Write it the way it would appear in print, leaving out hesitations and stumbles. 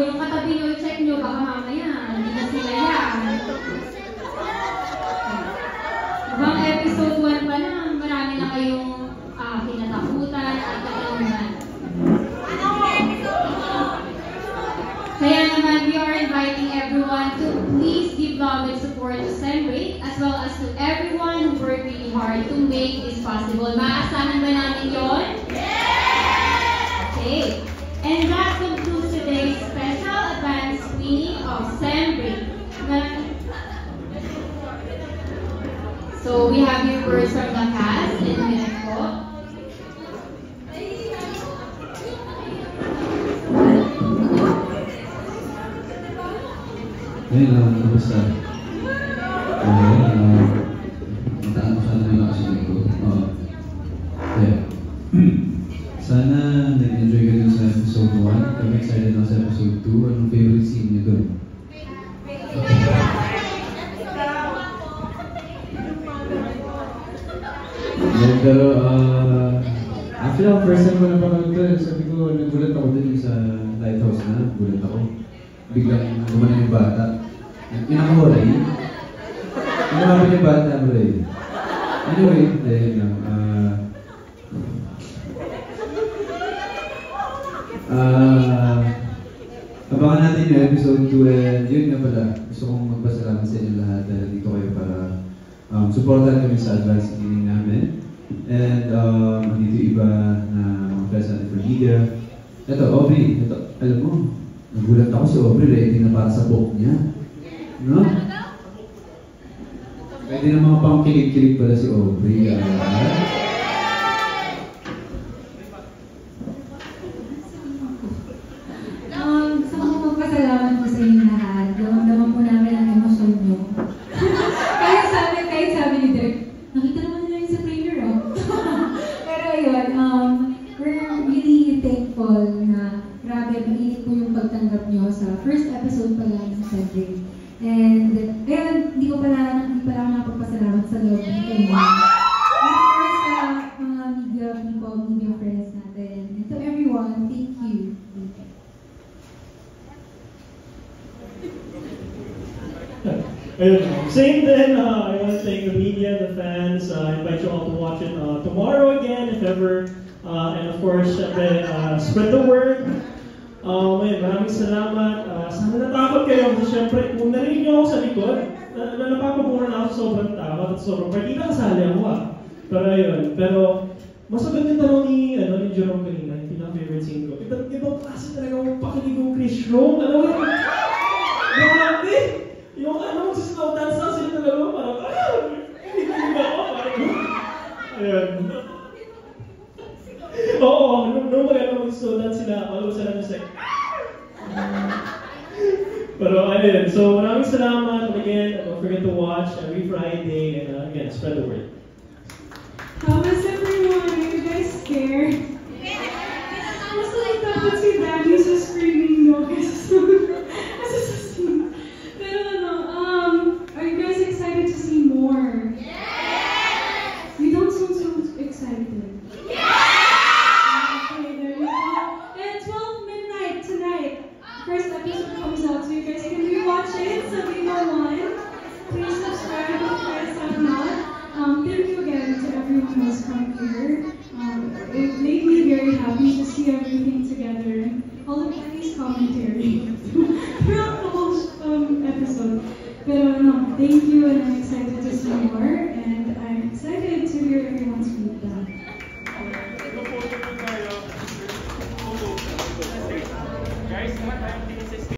yung katabi nyo, check nyo, baka mamaya, hindi na sila yan. Habang episode 1 pa lang, marami na kayong kinatakutan at katanungan. Kaya naman, we are inviting everyone to please give love and support to Sembrate as well as to everyone who worked really hard to make this possible. Maasahan ba namin yun? Okay. And that concludes today's special advance screening of Sembrate. So we have your words from the cast in a minute po. Ngayon, kamusta? Mataan ko sana yung nakasulit ko. Sana nag-enjoy ka dun sa episode 1. Kami excited na sa episode 2. Anong favorite scene niyo dun? Pero, actually, ako first time ko napanood ko. Sabi ko, nagulat ako dun sa lighthouse na. Nagulat ako. Biglang gumana yung bata. Yung nakahuray. Yung nakapit yung bata, huray. Anyway, dahil lang. Abangan natin yung episode 2 and yun nga pala. Gusto kong magpasalamat sa inyo lahat dahil dito kayo para supportan kami sa advance screening namin. And dito iba na mga friends natin for media. Ito, Aubrey. Ito, alam mo, nagulat ako si Aubrey, ready na para sa book niya. No? Pwede na mga pang-kilig-kilig pala si Aubrey. Gusto ko magpasalamat po sa inyo lahat. Damang po namin ang emosyon nyo. kahit sabi ni Direk, nakita naman nila yung sa trailer, oh. Pero ayun, we're really thankful na grabe, mainit po yung pagtanggap nyo sa first episode pa lang ng Sembrate. And ayun, hindi pa lang ako napapasalamat sa love ng kayo. And of course, sa mga media people, media friends natin. And to everyone, thank you. Same then, I want to thank the media, the fans. I invite you all to watch it tomorrow again, if ever. And of course, spread the word. Maraming salamat. Sana natakot kayo kasi syempre, kung narinig niyo ako sa likod, napapabura na ako sa sobrang takot at sobrang party na kasali ako Pero ayun, masagot yung tanong ni Jerome kanina, yung pinaka-favorite scene ko. Ibang klase talaga yung pakilig ng Chris Rome. Grabe! Yung slow dance na sila talaga, parang, hindi ko ayun. Oo, nung mag-slow dance sila, all of a sudden, just like, Pero ayun, so maraming salamat. Again, don't forget to watch every Friday, and again, spread the word. How was everyone? Are you guys scared? I was like, dapat si Daddy sa screaming noise. Pero are you guys excited to see more? Yes! You don't sound so excited. Yes! Okay, there you go. And 12 midnight tonight, first episode comes out, so you guys can rewatch it. So we know one. Please subscribe if you guys have not. Thank you again to everyone who's come here. It made me very happy to see everything together. All of Annie's commentary throughout the whole episode. But no, thank you, and I'm excited to see